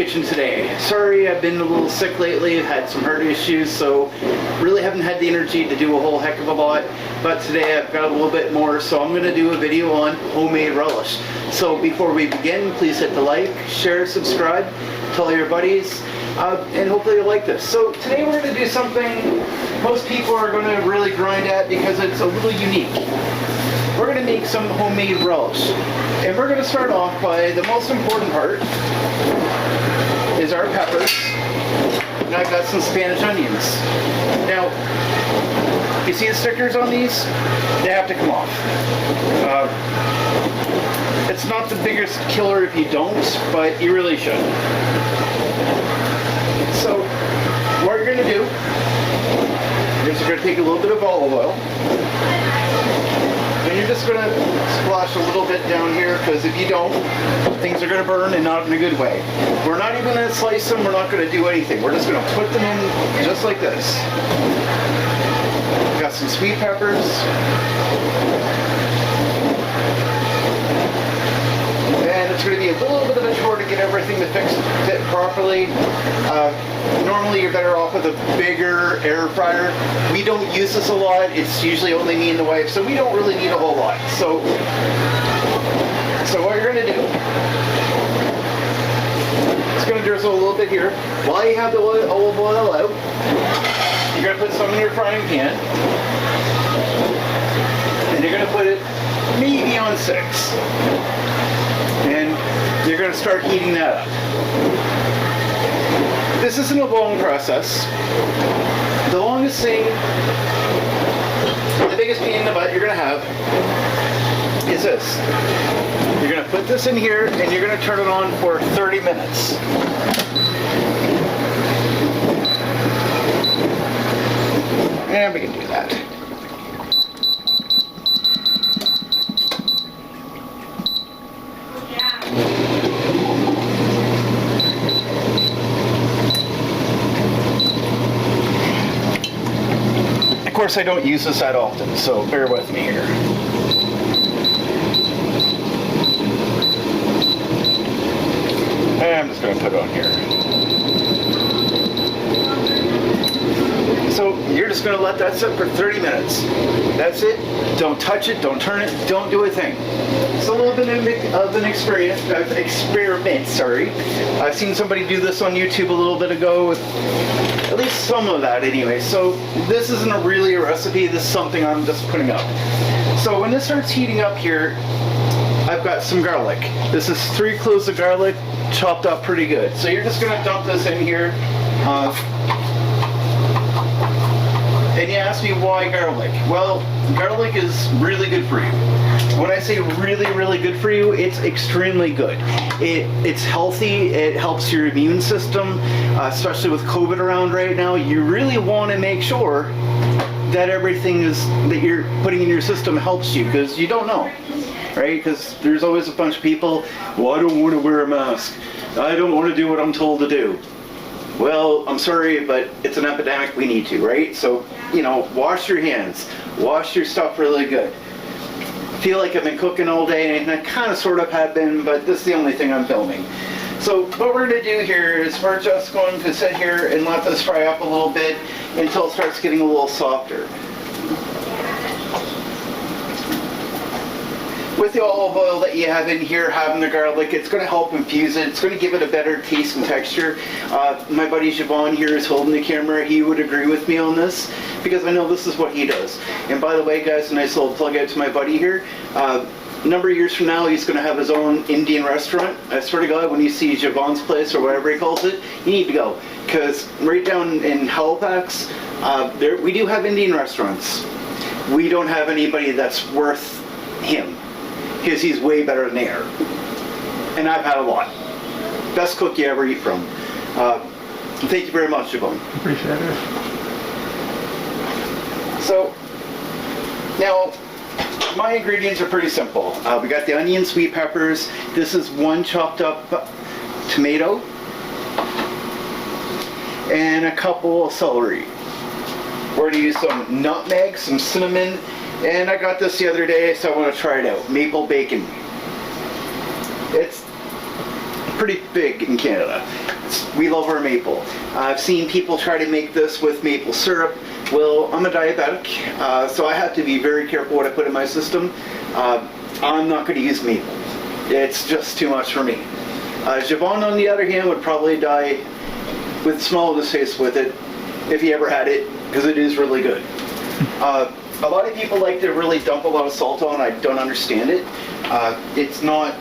Kitchen today. Sorry, I've been a little sick lately. I've had some heart issues, so really haven't had the energy to do a whole heck of a lot. But today I've got a little bit more, so I'm going to do a video on homemade relish. So before we begin, please hit the like, share, subscribe, tell your buddies, and hopefully you'll like this. So today we're going to do something most people are going to really grind at because it's a little unique. We're going to make some homemade relish. And we're going to start off by the most important part is our peppers. And I've got some Spanish onions. Now, you see the stickers on these? They have to come off. It's not the biggest killer if you don't, but you really should. So, what you're going to do is you're going to take a little bit of olive oil. And you're just going to splash a little bit down here, because if you don't, things are going to burn, and not in a good way. We're not even going to slice them. We're not going to do anything. We're just going to put them in just like this. Got some sweet peppers. And it's going to be a little bit of a chore to get everything to fit properly. Normally you're better off with a bigger air fryer. We don't use this a lot. It's usually only me and the wife, so we don't really need a whole lot. So what you're going to do, it's going to drizzle a little bit here. While you have the olive oil out, you're going to put some in your frying pan, and you're going to put it maybe on 6. And you're going to start heating that up. This isn't a long process. The longest thing, the biggest pain in the butt you're going to have is this. You're going to put this in here and you're going to turn it on for 30 minutes. And we can do that. Of course, I don't use this that often, so bear with me here. And I'm just going to put it on here. So you're just going to let that sit for 30 minutes. That's it. Don't touch it. Don't turn it. Don't do a thing. It's a little bit of an experiment. Sorry. I've seen somebody do this on YouTube a little bit ago with at least some of that anyway. So this isn't really a recipe. This is something I'm just putting up. So when this starts heating up here, I've got some garlic. This is 3 cloves of garlic chopped up pretty good. So you're just going to dump this in here. And you ask me why garlic? Well, garlic is really good for you. When I say really, really good for you, it's extremely good. It's healthy. It helps your immune system, especially with COVID around right now. You really want to make sure that everything that you're putting in your system helps you, because you don't know, right? Because there's always a bunch of people, well, I don't want to wear a mask. I don't want to do what I'm told to do. Well, I'm sorry, but it's an epidemic. We need to, right? So, you know, wash your hands. Wash your stuff really good. I feel like I've been cooking all day, and I kind of sort of have been, but this is the only thing I'm filming. So what we're going to do here is we're just going to sit here and let this fry up a little bit until it starts getting a little softer. With the olive oil that you have in here, having the garlic, it's going to help infuse it. It's going to give it a better taste and texture. My buddy Siobhan here is holding the camera. He would agree with me on this, because I know this is what he does. And by the way, guys, a nice little plug out to my buddy here. A number of years from now, he's going to have his own Indian restaurant. I swear to God, when you see Siobhan's place, or whatever he calls it, you need to go. Because right down in Halifax, we do have Indian restaurants. We don't have anybody that's worth him, because he's way better than they are. And I've had a lot. Best cook you ever eat from. Thank you very much, Siobhan. Appreciate it. So, now, my ingredients are pretty simple. We got the onion, sweet peppers. This is 1 chopped up tomato. And a couple of celery. We're going to use some nutmeg, some cinnamon, and I got this the other day, so I want to try it out. Maple bacon. It's pretty big in Canada. We love our maple. I've seen people try to make this with maple syrup. Well, I'm a diabetic, so I have to be very careful what I put in my system. I'm not going to use maple. It's just too much for me. Siobhan, on the other hand, would probably die with small distaste with it if he ever had it, because it is really good. A lot of people like to really dump a lot of salt on. I don't understand it. It's not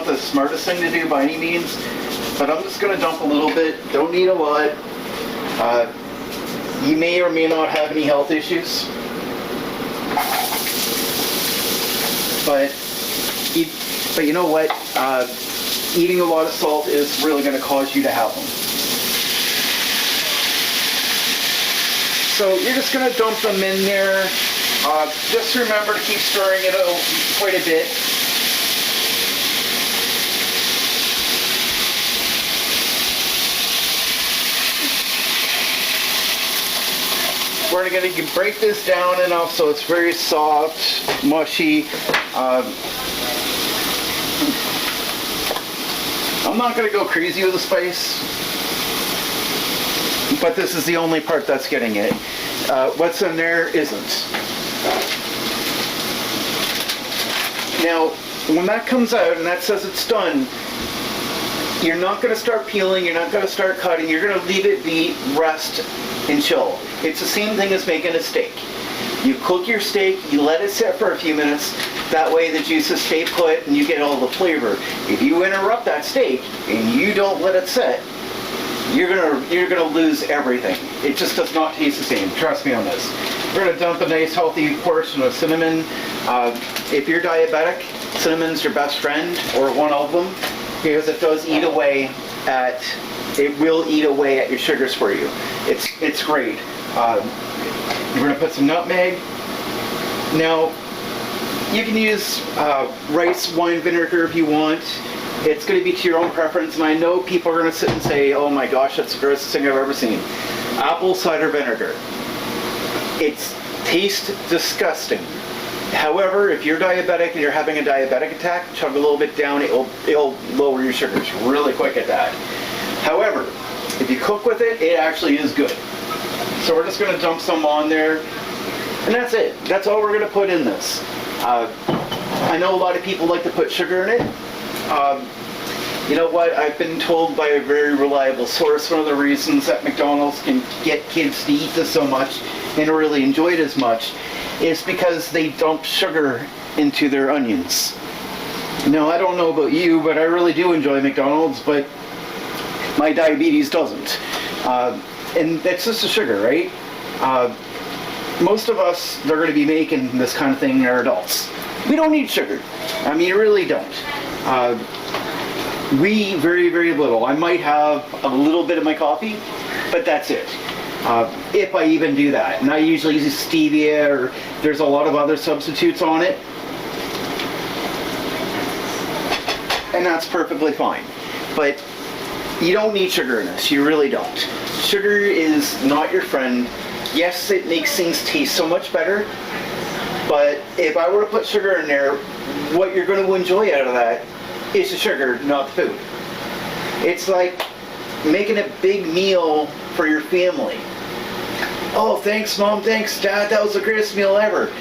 the smartest thing to do by any means, but I'm just going to dump a little bit. Don't need a lot. You may or may not have any health issues, but you know what? Eating a lot of salt is really going to cause you to have them. So you're just going to dump them in there. Just remember to keep stirring it quite a bit. We're going to break this down enough so it's very soft, mushy. I'm not going to go crazy with the spice, but this is the only part that's getting it. What's in there isn't. Now, when that comes out and that says it's done, you're not going to start peeling, you're not going to start cutting, you're going to leave it be, rest, and chill. It's the same thing as making a steak. You cook your steak, you let it sit for a few minutes, that way the juices stay put and you get all the flavor. If you interrupt that steak and you don't let it sit, you're gonna lose everything. It just does not taste the same. Trust me on this. We're gonna dump a nice healthy portion of cinnamon. If you're diabetic, cinnamon's your best friend, or one of them, because it does eat away at. It will eat away at your sugars for you. It's great. We're gonna put some nutmeg. Now, you can use rice wine vinegar if you want. It's going to be to your own preference, and I know people are going to sit and say, oh my gosh, that's the grossest thing I've ever seen. Apple cider vinegar. It tastes disgusting. However, if you're diabetic and you're having a diabetic attack, chug a little bit down, it'll lower your sugars really quick at that. However, if you cook with it, it actually is good. So we're just going to dump some on there, and that's it. That's all we're going to put in this. I know a lot of people like to put sugar in it. You know what? I've been told by a very reliable source one of the reasons that McDonald's can get kids to eat this so much and really enjoy it as much is because they dump sugar into their onions. Now, I don't know about you, but I really do enjoy McDonald's, but my diabetes doesn't. And that's just the sugar, right? Most of us that are going to be making this kind of thing are adults. We don't need sugar. I mean, you really don't. We very, very little. I might have a little bit of my coffee, but that's it. If I even do that. And I usually use stevia, or there's a lot of other substitutes on it. And that's perfectly fine. But you don't need sugar in this. You really don't. Sugar is not your friend. Yes, it makes things taste so much better. But if I were to put sugar in there, what you're going to enjoy out of that is the sugar, not the food. It's like making a big meal for your family. Oh, thanks Mom, thanks Dad, that was the greatest meal ever.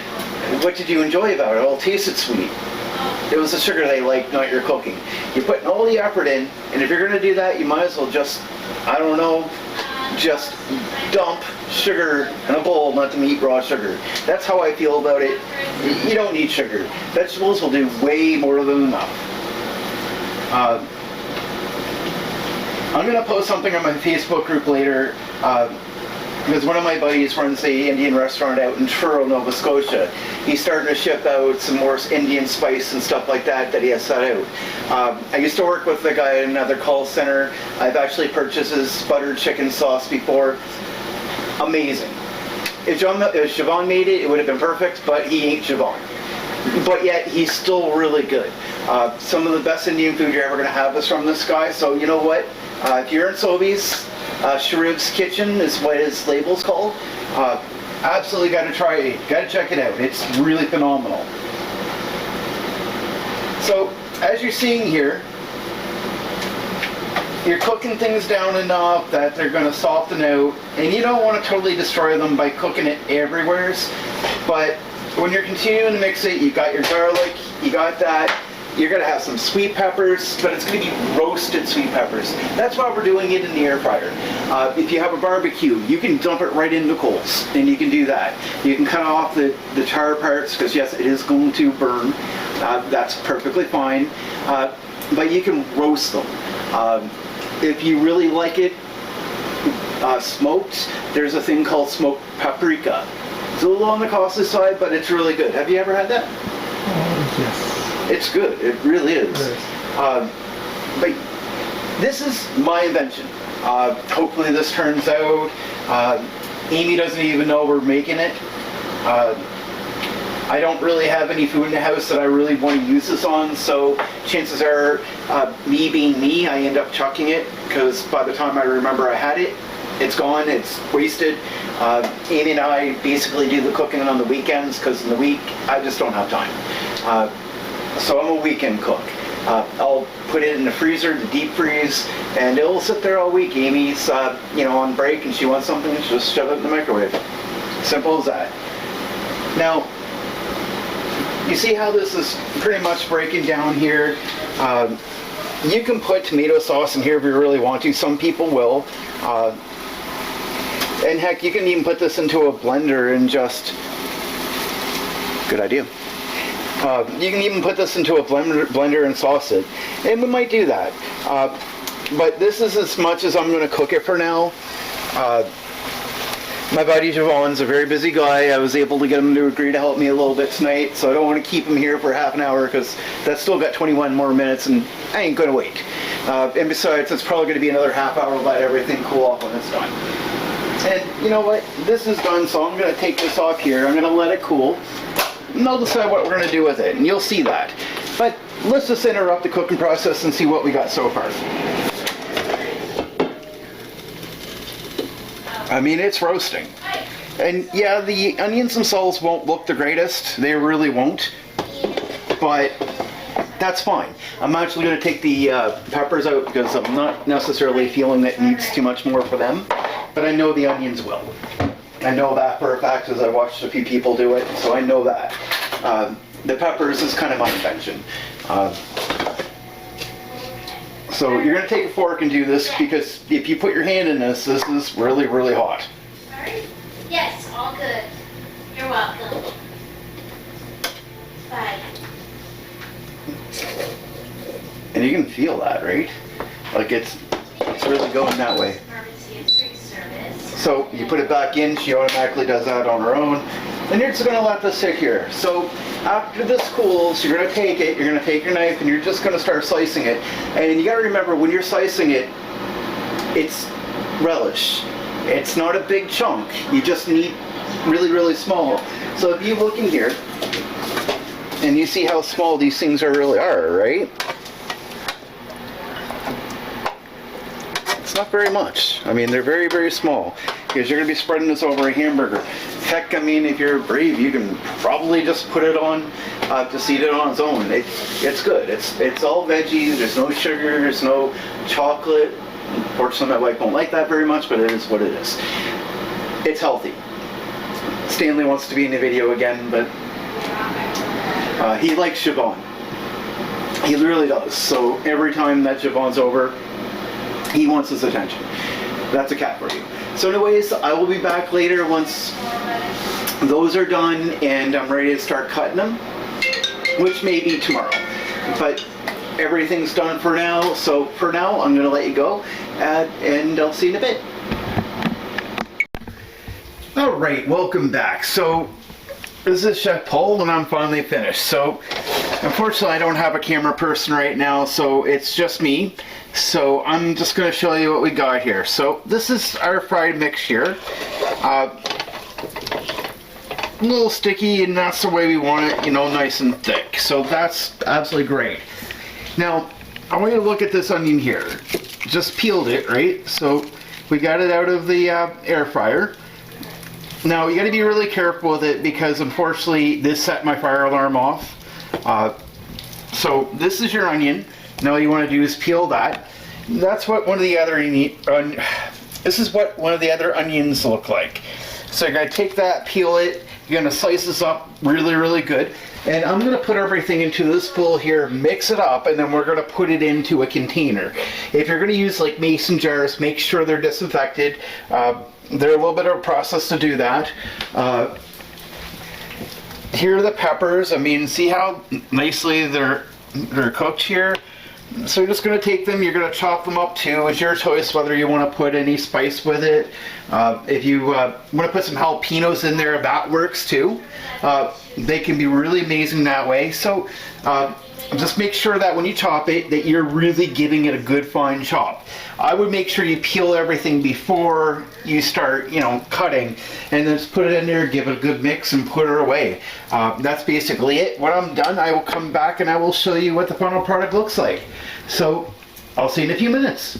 What did you enjoy about it? Oh, it tasted sweet. It was the sugar they liked, not your cooking. You're putting all the effort in, and if you're going to do that, you might as well just, I don't know, just dump sugar in a bowl, not to eat raw sugar. That's how I feel about it. You don't need sugar. Vegetables will do way more than enough. I'm going to post something on my Facebook group later, because one of my buddies runs the Indian restaurant out in Truro, Nova Scotia. He's starting to ship out some more Indian spice and stuff like that he has set out. I used to work with the guy in another call center. I've actually purchased his buttered chicken sauce before. Amazing. If Siobhan made it, it would have been perfect, but he ain't Siobhan. But yet, he's still really good. Some of the best Indian food you're ever going to have is from this guy, so you know what? If you're in Sobeys, Poul'sKitchen is what his label's called. Absolutely got to try it. Got to check it out. It's really phenomenal. So, as you're seeing here, you're cooking things down enough that they're going to soften out, and you don't want to totally destroy them by cooking it everywhere. But when you're continuing to mix it, you got your garlic, you got that. You're going to have some sweet peppers, but it's going to be roasted sweet peppers. That's why we're doing it in the air fryer. If you have a barbecue, you can dump it right into coals, and you can do that. You can cut off the tar parts, because yes, it is going to burn. That's perfectly fine. But you can roast them. If you really like it smoked, there's a thing called smoked paprika. It's a little on the costly side, but it's really good. Have you ever had that? Yes. It's good. It really is. Yes. But this is my invention. Hopefully this turns out. Amy doesn't even know we're making it. I don't really have any food in the house that I really want to use this on, so chances are, me being me, I end up chucking it, because by the time I remember I had it, it's gone, it's wasted. Amy and I basically do the cooking on the weekends, because in the week, I just don't have time. So I'm a weekend cook. I'll put it in the freezer to deep freeze, and it'll sit there all week. Amy's, on break, and she wants something, she'll just shove it in the microwave. Simple as that. Now, you see how this is pretty much breaking down here? You can put tomato sauce in here if you really want to. Some people will. And heck, you can even put this into a blender and just... Good idea. You can even put this into a blender and sauce it. And we might do that. But this is as much as I'm going to cook it for now. My buddy Javon's a very busy guy. I was able to get him to agree to help me a little bit tonight, so I don't want to keep him here for half an hour, because that's still got 21 more minutes and I ain't going to wait. And besides, it's probably going to be another half hour to let everything cool off when it's done. And you know what? This is done, so I'm going to take this off here. I'm going to let it cool, and I'll decide what we're going to do with it, and you'll see that. But let's just interrupt the cooking process and see what we got so far. I mean, it's roasting. And yeah, the onions themselves won't look the greatest. They really won't. But that's fine. I'm actually going to take the peppers out, because I'm not necessarily feeling that it needs too much more for them. But I know the onions will. I know that for a fact, as I watched a few people do it, so I know that. The peppers is kind of my invention. So you're going to take a fork and do this, because if you put your hand in this, this is really, really hot. Sorry? Yes, all good. You're welcome. Bye. And you can feel that, right? Like it's really going that way. So you put it back in, she automatically does that on her own. And you're just going to let this sit here. So after this cools, you're going to take it, you're going to take your knife, and you're just going to start slicing it. And you got to remember, when you're slicing it, it's relish. It's not a big chunk. You just need really, really small. So if you look in here, and you see how small these things really are, right? It's not very much. I mean, they're very, very small, because you're going to be spreading this over a hamburger. Heck, I mean, if you're brave, you can probably just put it on, just eat it on its own. It's good. It's all veggies. There's no sugar. There's no chocolate. Unfortunately, my wife won't like that very much, but it is what it is. It's healthy. Stanley wants to be in the video again, but he likes Javon. He really does. So every time that Javon's over, he wants his attention. That's a cat for you. So anyways, I will be back later once those are done and I'm ready to start cutting them, which may be tomorrow. But everything's done for now. So for now, I'm going to let you go, and I'll see you in a bit. All right, welcome back. So this is Chef Paul, and I'm finally finished. So unfortunately, I don't have a camera person right now, so it's just me. So I'm just going to show you what we got here. So this is our fried mix here. A little sticky, and that's the way we want it, you know, nice and thick. So that's absolutely great. Now, I want you to look at this onion here. Just peeled it, right? So we got it out of the air fryer. Now, you got to be really careful with it, because unfortunately this set my fire alarm off. So this is your onion. Now all you want to do is peel that, that's what one of the other this is what one of the other onions look like. So you're gonna take that, peel it, you're gonna slice this up really, really good. And I'm gonna put everything into this bowl here, mix it up, and then we're gonna put it into a container. If you're gonna use like mason jars, make sure they're disinfected. They're a little bit of a process to do that. Here are the peppers. I mean, see how nicely they're cooked here? So you're just going to take them, you're going to chop them up too. It's your choice whether you want to put any spice with it. If you want to put some jalapenos in there, that works too. They can be really amazing that way. So just make sure that when you chop it, that you're really giving it a good fine chop. I would make sure you peel everything before you start, cutting, and then just put it in there, give it a good mix, and put it away. That's basically it. When I'm done, I will come back and I will show you what the final product looks like. So I'll see you in a few minutes.